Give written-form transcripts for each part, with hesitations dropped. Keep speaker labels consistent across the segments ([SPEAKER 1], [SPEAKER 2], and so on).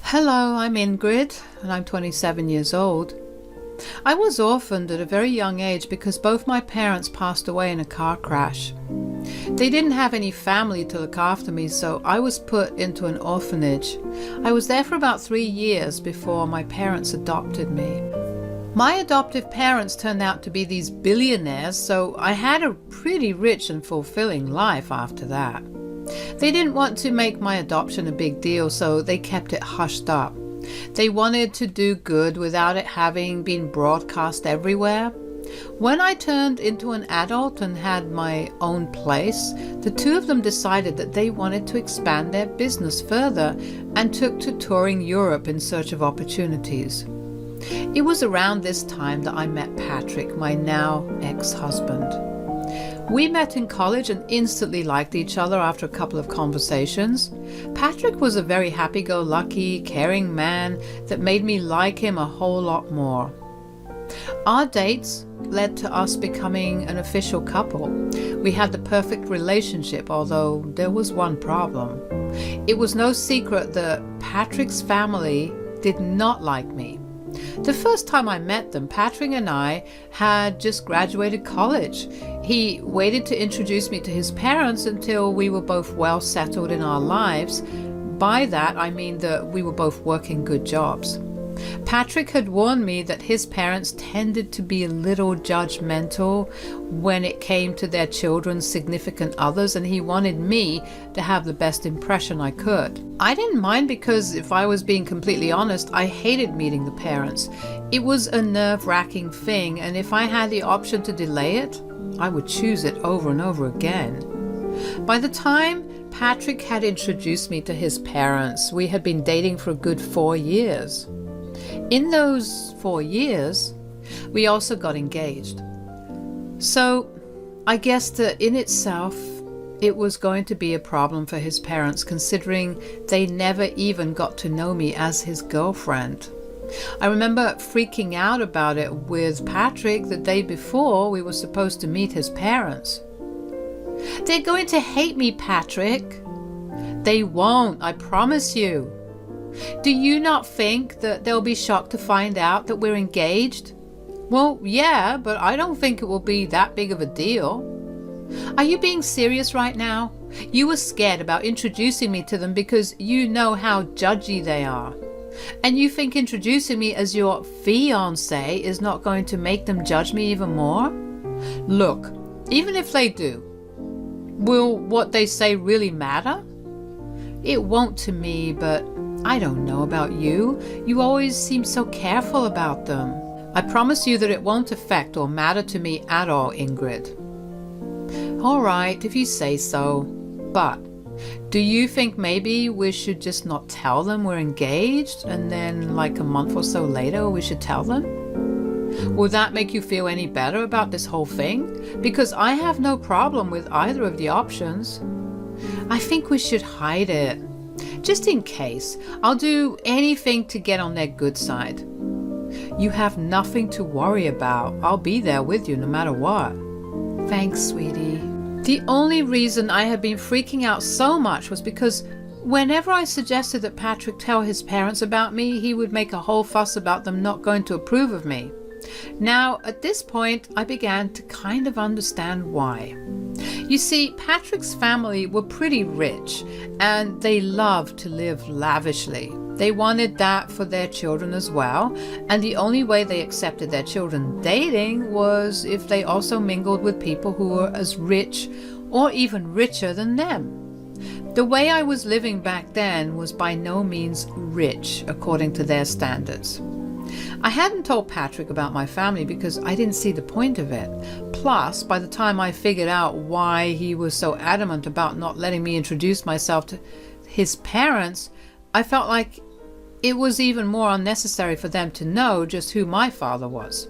[SPEAKER 1] Hello, I'm Ingrid, and I'm 27 years old. I was orphaned at a very young age because both my parents passed away in a car crash. They didn't have any family to look after me, so I was put into an orphanage. I was there for about 3 years before my parents adopted me. My adoptive parents turned out to be these billionaires, so I had a pretty rich and fulfilling life after that. They didn't want to make my adoption a big deal, so they kept it hushed up. They wanted to do good without it having been broadcast everywhere. When I turned into an adult and had my own place, the two of them decided that they wanted to expand their business further and took to touring Europe in search of opportunities. It was around this time that I met Patrick, my now ex-husband. We met in college and instantly liked each other after a couple of conversations. Patrick was a very happy-go-lucky, caring man that made me like him a whole lot more. Our dates led to us becoming an official couple. We had the perfect relationship, although there was one problem. It was no secret that Patrick's family did not like me. The first time I met them, Patrick and I had just graduated college. He waited to introduce me to his parents until we were both well settled in our lives. By that, I mean that we were both working good jobs. Patrick had warned me that his parents tended to be a little judgmental when it came to their children's significant others, and he wanted me to have the best impression I could. I didn't mind because, if I was being completely honest, I hated meeting the parents. It was a nerve-wracking thing, and if I had the option to delay it, I would choose it over and over again. By the time Patrick had introduced me to his parents, we had been dating for a good 4 years. In those 4 years, we also got engaged. So I guess that in itself, it was going to be a problem for his parents, considering they never even got to know me as his girlfriend. I remember freaking out about it with Patrick the day before we were supposed to meet his parents. "They're going to hate me, Patrick." "They won't, I promise you." "Do you not think that they'll be shocked to find out that we're engaged?" "Well, yeah, but I don't think it will be that big of a deal." "Are you being serious right now? You were scared about introducing me to them because you know how judgy they are. And you think introducing me as your fiancé is not going to make them judge me even more? Look, even if they do, will what they say really matter? It won't to me, but I don't know about you. You always seem so careful about them. I promise you that it won't affect or matter to me at all, Ingrid." "All right, if you say so. But do you think maybe we should just not tell them we're engaged and then like a month or so later we should tell them? Will that make you feel any better about this whole thing? Because I have no problem with either of the options." "I think we should hide it. Just in case. I'll do anything to get on their good side." "You have nothing to worry about. I'll be there with you no matter what." "Thanks, sweetie." The only reason I had been freaking out so much was because whenever I suggested that Patrick tell his parents about me, he would make a whole fuss about them not going to approve of me. Now, at this point, I began to kind of understand why. You see, Patrick's family were pretty rich, and they loved to live lavishly. They wanted that for their children as well, and the only way they accepted their children dating was if they also mingled with people who were as rich or even richer than them. The way I was living back then was by no means rich, according to their standards. I hadn't told Patrick about my family because I didn't see the point of it. Plus, by the time I figured out why he was so adamant about not letting me introduce myself to his parents, I felt like it was even more unnecessary for them to know just who my father was.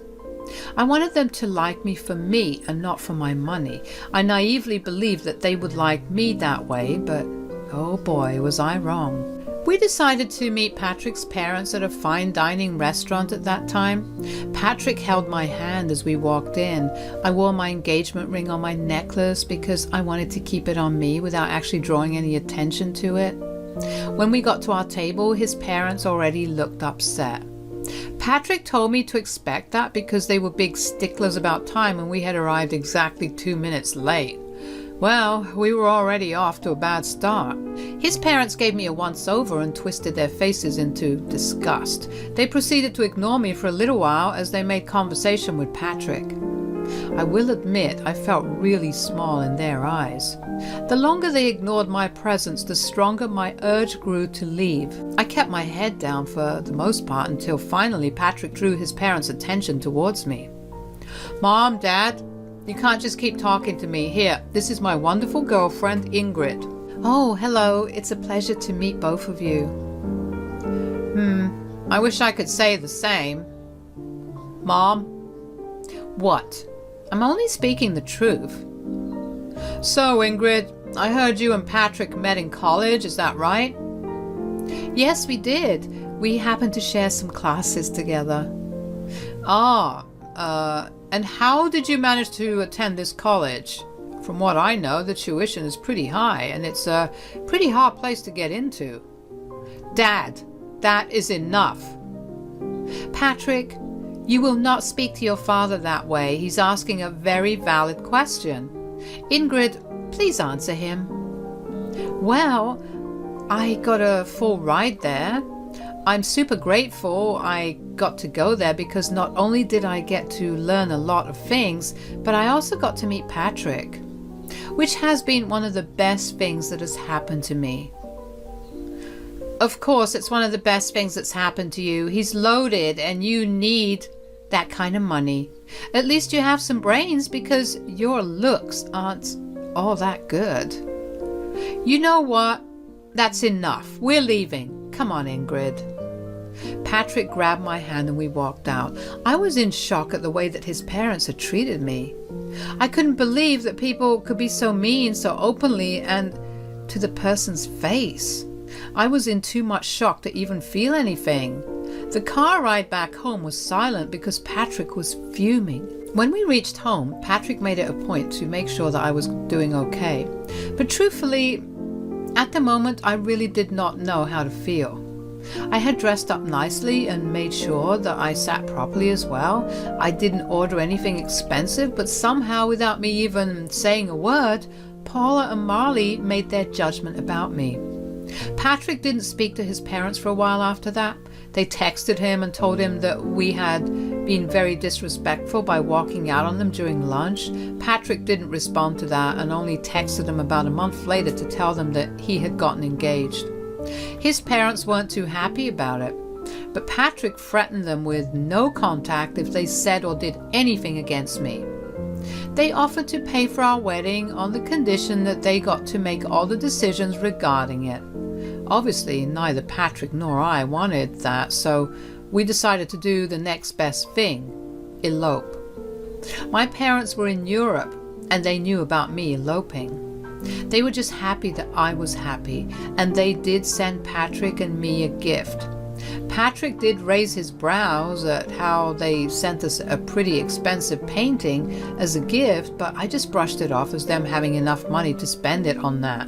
[SPEAKER 1] I wanted them to like me for me and not for my money. I naively believed that they would like me that way, but oh boy, was I wrong. We decided to meet Patrick's parents at a fine dining restaurant at that time. Patrick held my hand as we walked in. I wore my engagement ring on my necklace because I wanted to keep it on me without actually drawing any attention to it. When we got to our table, his parents already looked upset. Patrick told me to expect that because they were big sticklers about time and we had arrived exactly 2 minutes late. Well, we were already off to a bad start. His parents gave me a once-over and twisted their faces into disgust. They proceeded to ignore me for a little while as they made conversation with Patrick. I will admit I felt really small in their eyes. The longer they ignored my presence, the stronger my urge grew to leave. I kept my head down for the most part until finally Patrick drew his parents' attention towards me. "Mom, Dad, you can't just keep talking to me. Here, this is my wonderful girlfriend, Ingrid." "Oh, hello. It's a pleasure to meet both of you." I wish I could say the same. "Mom." "What? I'm only speaking the truth." "So, Ingrid, I heard you and Patrick met in college, is that right?" "Yes, we did. We happened to share some classes together." And how did you manage to attend this college? From what I know, the tuition is pretty high, and it's a pretty hard place to get into." "Dad, that is enough." "Patrick, you will not speak to your father that way. He's asking a very valid question. Ingrid, please answer him." "Well, I got a full ride there. I'm super grateful I got to go there because not only did I get to learn a lot of things, but I also got to meet Patrick, which has been one of the best things that has happened to me." "Of course, it's one of the best things that's happened to you. He's loaded and you need that kind of money. At least you have some brains because your looks aren't all that good." "You know what? That's enough. We're leaving. Come on, Ingrid." Patrick grabbed my hand and we walked out. I was in shock at the way that his parents had treated me. I couldn't believe that people could be so mean so openly and to the person's face. I was in too much shock to even feel anything. The car ride back home was silent because Patrick was fuming. When we reached home, Patrick made it a point to make sure that I was doing okay. But truthfully, at the moment, I really did not know how to feel. I had dressed up nicely and made sure that I sat properly as well. I didn't order anything expensive, but somehow, without me even saying a word, Paula and Marley made their judgment about me. Patrick didn't speak to his parents for a while after that. They texted him and told him that we had been very disrespectful by walking out on them during lunch. Patrick didn't respond to that and only texted them about a month later to tell them that he had gotten engaged. His parents weren't too happy about it, but Patrick threatened them with no contact if they said or did anything against me. They offered to pay for our wedding on the condition that they got to make all the decisions regarding it. Obviously, neither Patrick nor I wanted that, so we decided to do the next best thing: elope. My parents were in Europe, and they knew about me eloping. They were just happy that I was happy, and they did send Patrick and me a gift. Patrick did raise his brows at how they sent us a pretty expensive painting as a gift, but I just brushed it off as them having enough money to spend it on that.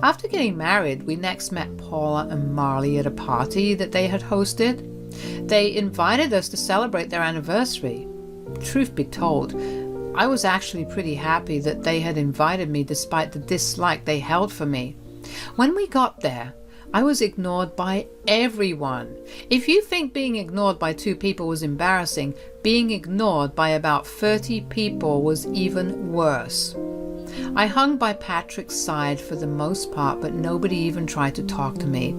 [SPEAKER 1] After getting married, we next met Paula and Marley at a party that they had hosted. They invited us to celebrate their anniversary. Truth be told, I was actually pretty happy that they had invited me despite the dislike they held for me. When we got there, I was ignored by everyone. If you think being ignored by 2 people was embarrassing, being ignored by about 30 people was even worse. I hung by Patrick's side for the most part, but nobody even tried to talk to me.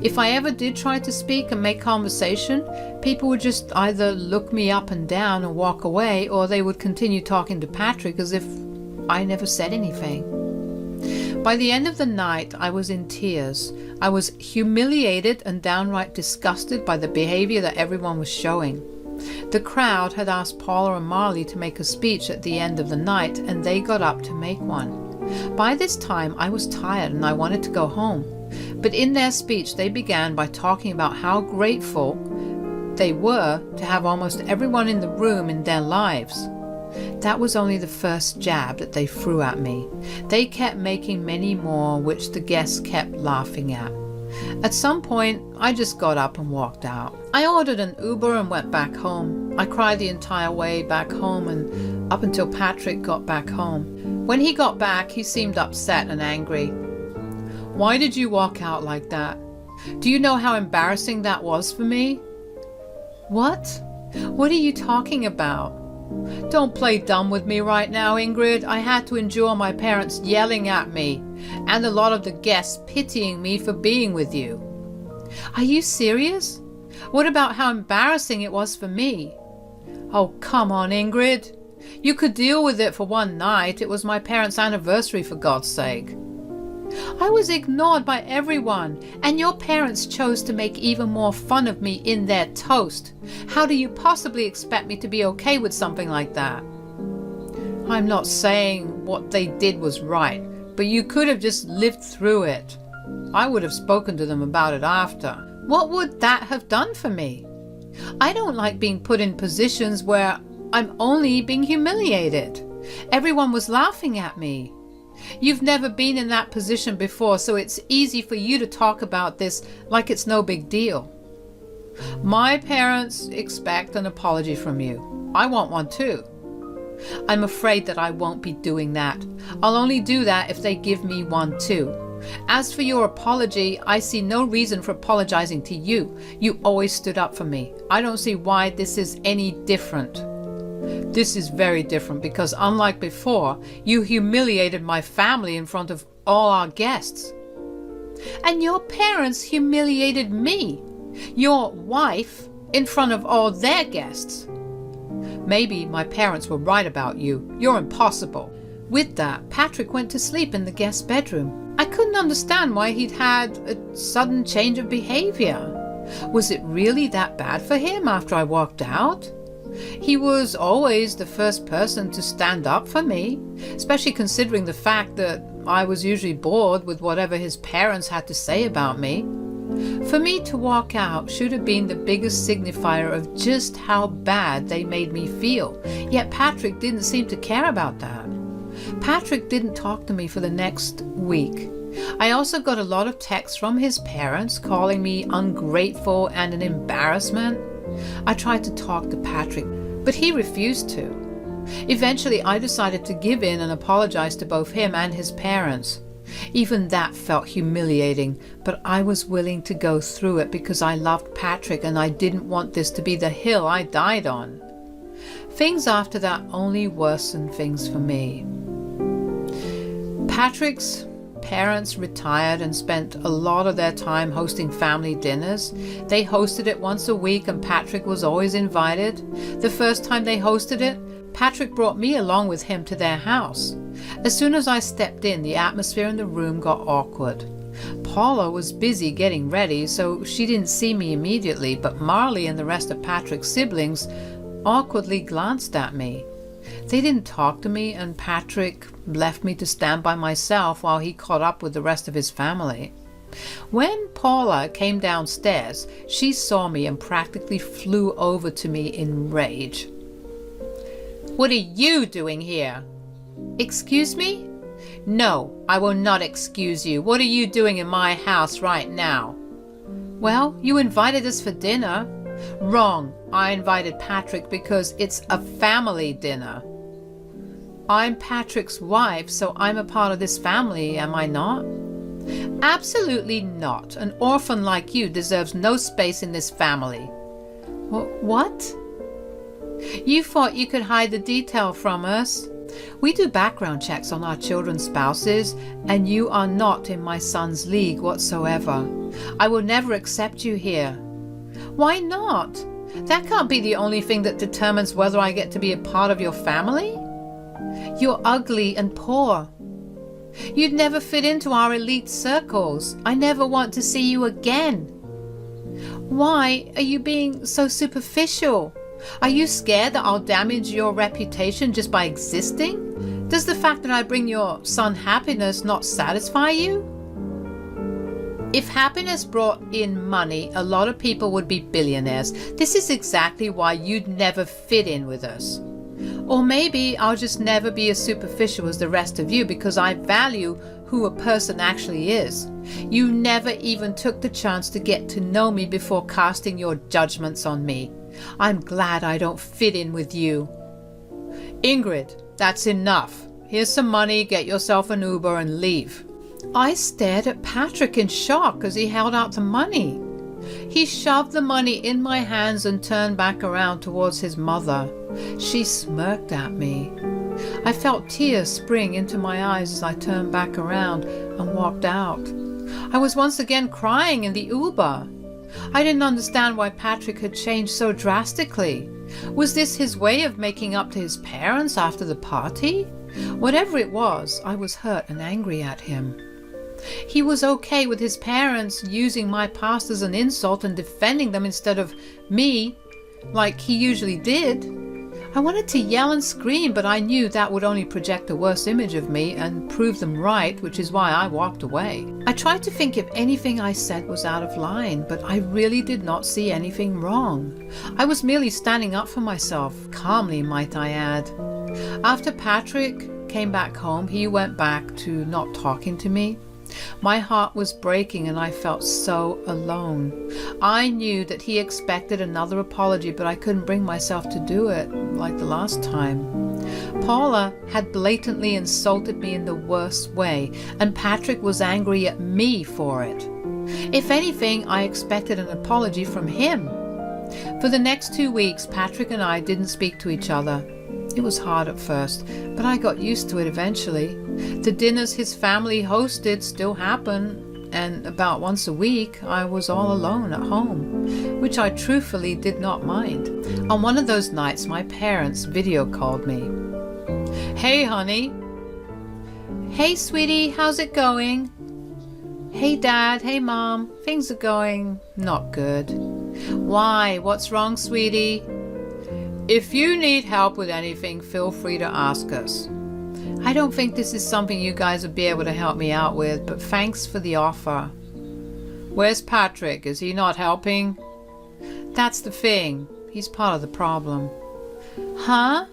[SPEAKER 1] If I ever did try to speak and make conversation, people would just either look me up and down and walk away, or they would continue talking to Patrick as if I never said anything. By the end of the night, I was in tears. I was humiliated and downright disgusted by the behavior that everyone was showing. The crowd had asked Paula and Marley to make a speech at the end of the night, and they got up to make one. By this time, I was tired and I wanted to go home. But in their speech, they began by talking about how grateful they were to have almost everyone in the room in their lives. That was only the first jab that they threw at me. They kept making many more, which the guests kept laughing at. At some point, I just got up and walked out. I ordered an Uber and went back home. I cried the entire way back home and up until Patrick got back home. When he got back, he seemed upset and angry. "Why did you walk out like that? Do you know how embarrassing that was for me?" "What? What are you talking about?" "Don't play dumb with me right now, Ingrid. I had to endure my parents yelling at me and a lot of the guests pitying me for being with you." "Are you serious? What about how embarrassing it was for me?" "Oh, come on, Ingrid. You could deal with it for one night. It was my parents' anniversary, for God's sake." "I was ignored by everyone, and your parents chose to make even more fun of me in their toast. How do you possibly expect me to be okay with something like that?" "I'm not saying what they did was right, but you could have just lived through it. I would have spoken to them about it after." "What would that have done for me? I don't like being put in positions where I'm only being humiliated. Everyone was laughing at me. You've never been in that position before, so it's easy for you to talk about this like it's no big deal." "My parents expect an apology from you. I want one too." "I'm afraid that I won't be doing that. I'll only do that if they give me one too. As for your apology, I see no reason for apologizing to you. You always stood up for me. I don't see why this is any different." "This is very different because, unlike before, you humiliated my family in front of all our guests." "And your parents humiliated me, your wife, in front of all their guests." "Maybe my parents were right about you. You're impossible." With that, Patrick went to sleep in the guest bedroom. I couldn't understand why he'd had a sudden change of behavior. Was it really that bad for him after I walked out? He was always the first person to stand up for me, especially considering the fact that I was usually bored with whatever his parents had to say about me. For me to walk out should have been the biggest signifier of just how bad they made me feel, yet Patrick didn't seem to care about that. Patrick didn't talk to me for the next week. I also got a lot of texts from his parents calling me ungrateful and an embarrassment. I tried to talk to Patrick, but he refused to. Eventually, I decided to give in and apologize to both him and his parents. Even that felt humiliating, but I was willing to go through it because I loved Patrick and I didn't want this to be the hill I died on. Things after that only worsened things for me. Patrick's parents retired and spent a lot of their time hosting family dinners. They hosted it once a week and Patrick was always invited. The first time they hosted it, Patrick brought me along with him to their house. As soon as I stepped in, the atmosphere in the room got awkward. Paula was busy getting ready, so she didn't see me immediately, but Marley and the rest of Patrick's siblings awkwardly glanced at me. They didn't talk to me, and Patrick left me to stand by myself while he caught up with the rest of his family. When Paula came downstairs, she saw me and practically flew over to me in rage. "What are you doing here?" "Excuse me?" "No, I will not excuse you. What are you doing in my house right now?" "Well, you invited us for dinner." "Wrong. I invited Patrick because it's a family dinner." "I'm Patrick's wife, so I'm a part of this family, am I not?" "Absolutely not. An orphan like you deserves no space in this family." What? You thought you could hide the detail from us? We do background checks on our children's spouses, and you are not in my son's league whatsoever. I will never accept you here. Why not? That can't be the only thing that determines whether I get to be a part of your family. You're ugly and poor. You'd never fit into our elite circles. I never want to see you again. Why are you being so superficial? Are you scared that I'll damage your reputation just by existing? Does the fact that I bring your son happiness not satisfy you? If happiness brought in money, a lot of people would be billionaires. This is exactly why you'd never fit in with us. Or maybe I'll just never be as superficial as the rest of you because I value who a person actually is. You never even took the chance to get to know me before casting your judgments on me. I'm glad I don't fit in with you. Ingrid, that's enough. Here's some money, get yourself an Uber and leave. I stared at Patrick in shock as he held out the money. He shoved the money in my hands and turned back around towards his mother. She smirked at me. I felt tears spring into my eyes as I turned back around and walked out. I was once again crying in the Uber. I didn't understand why Patrick had changed so drastically. Was this his way of making up to his parents after the party? Whatever it was, I was hurt and angry at him. He was okay with his parents using my past as an insult and defending them instead of me, like he usually did. I wanted to yell and scream, but I knew that would only project a worse image of me and prove them right, which is why I walked away. I tried to think if anything I said was out of line, but I really did not see anything wrong. I was merely standing up for myself, calmly might I add. After Patrick came back home, he went back to not talking to me. My heart was breaking and I felt so alone. I knew that he expected another apology, but I couldn't bring myself to do it like the last time. Paula had blatantly insulted me in the worst way, and Patrick was angry at me for it. If anything, I expected an apology from him. For the next 2 weeks, Patrick and I didn't speak to each other. It was hard at first, but I got used to it eventually. The dinners his family hosted still happen, and about once a week I was all alone at home, which I truthfully did not mind. On one of those nights, my parents video called me. Hey, honey. Hey, sweetie, how's it going? Hey, Dad. Hey, Mom. Things are going not good. Why? What's wrong, sweetie? If you need help with anything, feel free to ask us. I don't think this is something you guys would be able to help me out with, but thanks for the offer. Where's Patrick? Is he not helping? That's the thing. He's part of the problem. Huh?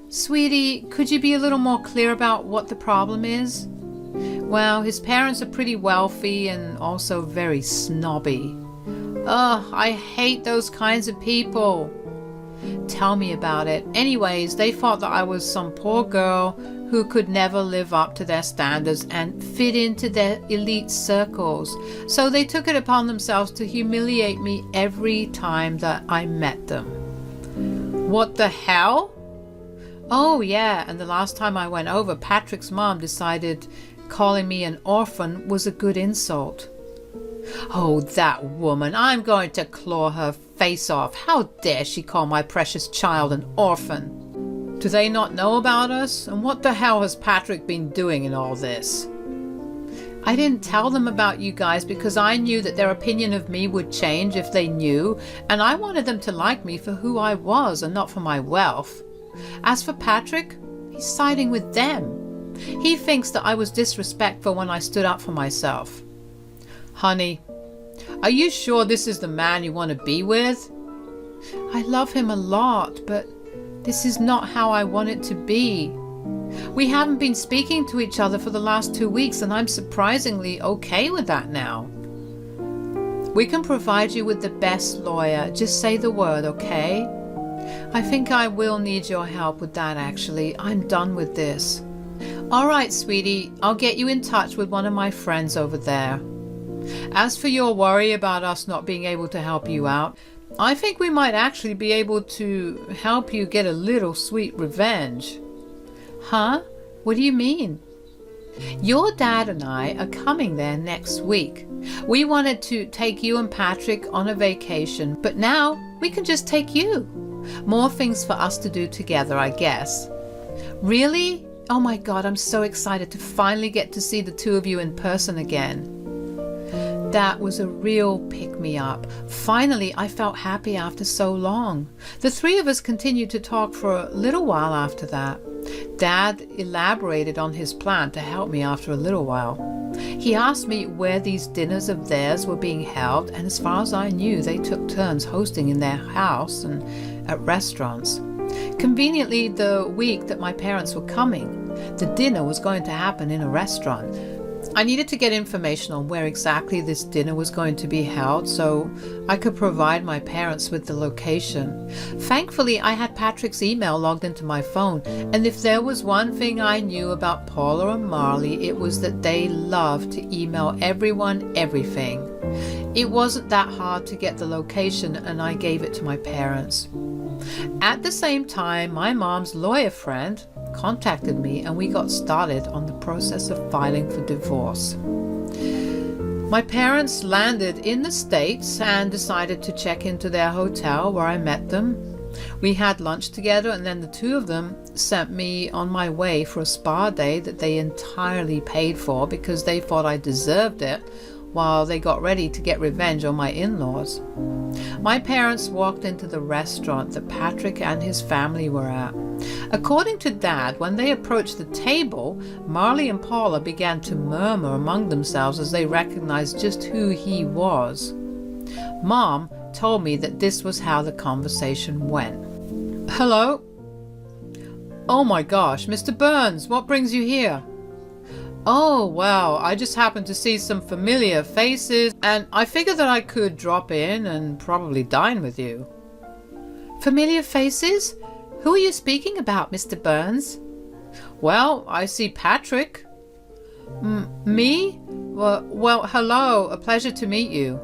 [SPEAKER 1] Sweetie, could you be a little more clear about what the problem is? Well, his parents are pretty wealthy and also very snobby. Ugh, I hate those kinds of people. Tell me about it. Anyways, they thought that I was some poor girl who could never live up to their standards and fit into their elite circles. So they took it upon themselves to humiliate me every time that I met them. What the hell? Oh yeah, and the last time I went over, Patrick's mom decided calling me an orphan was a good insult. Oh, that woman. I'm going to claw her face off. How dare she call my precious child an orphan? Do they not know about us? And what the hell has Patrick been doing in all this? I didn't tell them about you guys because I knew that their opinion of me would change if they knew, and I wanted them to like me for who I was and not for my wealth. As for Patrick, he's siding with them. He thinks that I was disrespectful when I stood up for myself. Honey, are you sure this is the man you want to be with? I love him a lot, but this is not how I want it to be. We haven't been speaking to each other for the last 2 weeks, and I'm surprisingly okay with that now. We can provide you with the best lawyer. Just say the word, okay? I think I will need your help with that, actually. I'm done with this. All right, sweetie, I'll get you in touch with one of my friends over there. As for your worry about us not being able to help you out, I think we might actually be able to help you get a little sweet revenge. Huh? What do you mean? Your dad and I are coming there next week. We wanted to take you and Patrick on a vacation, but now we can just take you. More things for us to do together, I guess. Really? Oh my God, I'm so excited to finally get to see the two of you in person again. That was a real pick-me-up. Finally, I felt happy after so long. The three of us continued to talk for a little while after that. Dad elaborated on his plan to help me after a little while. He asked me where these dinners of theirs were being held, and as far as I knew, they took turns hosting in their house and at restaurants. Conveniently, the week that my parents were coming, the dinner was going to happen in a restaurant. I needed to get information on where exactly this dinner was going to be held so I could provide my parents with the location. Thankfully, I had Patrick's email logged into my phone, and if there was one thing I knew about Paula and Marley, it was that they loved to email everyone everything. It wasn't that hard to get the location, and I gave it to my parents. At the same time, my mom's lawyer friend contacted me and we got started on the process of filing for divorce. My parents landed in the States and decided to check into their hotel where I met them. We had lunch together, and then the two of them sent me on my way for a spa day that they entirely paid for because they thought I deserved it, while they got ready to get revenge on my in-laws. My parents walked into the restaurant that Patrick and his family were at. According to Dad, when they approached the table, Marley and Paula began to murmur among themselves as they recognized just who he was. Mom told me that this was how the conversation went. "Hello? Oh my gosh, Mr. Burns, what brings you here?" "Oh, well, I just happened to see some familiar faces, and I figured that I could drop in and probably dine with you." "Familiar faces? Who are you speaking about, Mr. Burns?" "Well, I see Patrick." Me? Well, hello, a pleasure to meet you.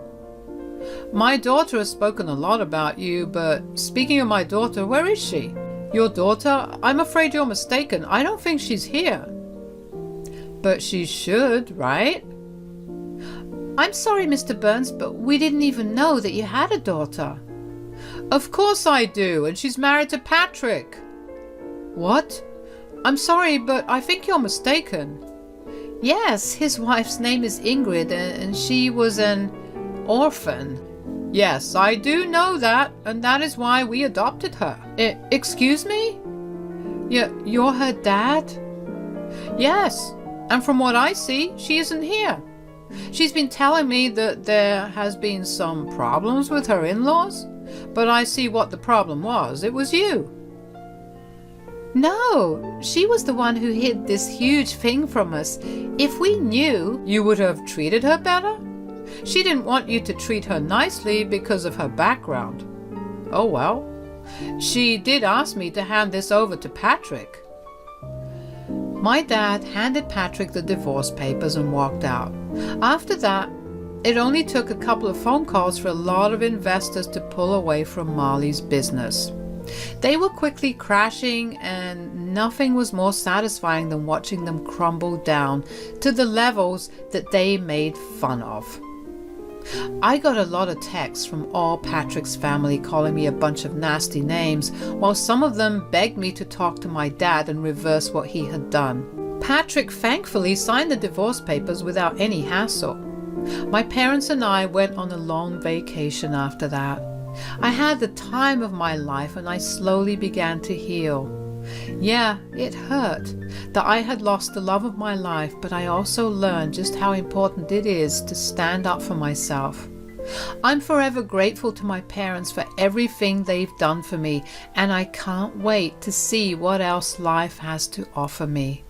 [SPEAKER 1] My daughter has spoken a lot about you, but speaking of my daughter, where is she?" "Your daughter? I'm afraid you're mistaken. I don't think she's here." "But she should, right?" "I'm sorry, Mr. Burns, but we didn't even know that you had a daughter." "Of course I do, and she's married to Patrick." "What? I'm sorry, but I think you're mistaken." "Yes, his wife's name is Ingrid, and she was an orphan." "Yes, I do know that, and that is why we adopted her." Excuse me? You're her dad?" "Yes. And from what I see, she isn't here. She's been telling me that there has been some problems with her in-laws, but I see what the problem was. It was you." "No, she was the one who hid this huge thing from us. If we knew, you would have treated her better. She didn't want you to treat her nicely because of her background." "Oh well. She did ask me to hand this over to Patrick." My dad handed Patrick the divorce papers and walked out. After that, it only took a couple of phone calls for a lot of investors to pull away from Marley's business. They were quickly crashing, and nothing was more satisfying than watching them crumble down to the levels that they made fun of. I got a lot of texts from all Patrick's family calling me a bunch of nasty names, while some of them begged me to talk to my dad and reverse what he had done. Patrick thankfully signed the divorce papers without any hassle. My parents and I went on a long vacation after that. I had the time of my life, and I slowly began to heal. Yeah, it hurt that I had lost the love of my life, but I also learned just how important it is to stand up for myself. I'm forever grateful to my parents for everything they've done for me, and I can't wait to see what else life has to offer me.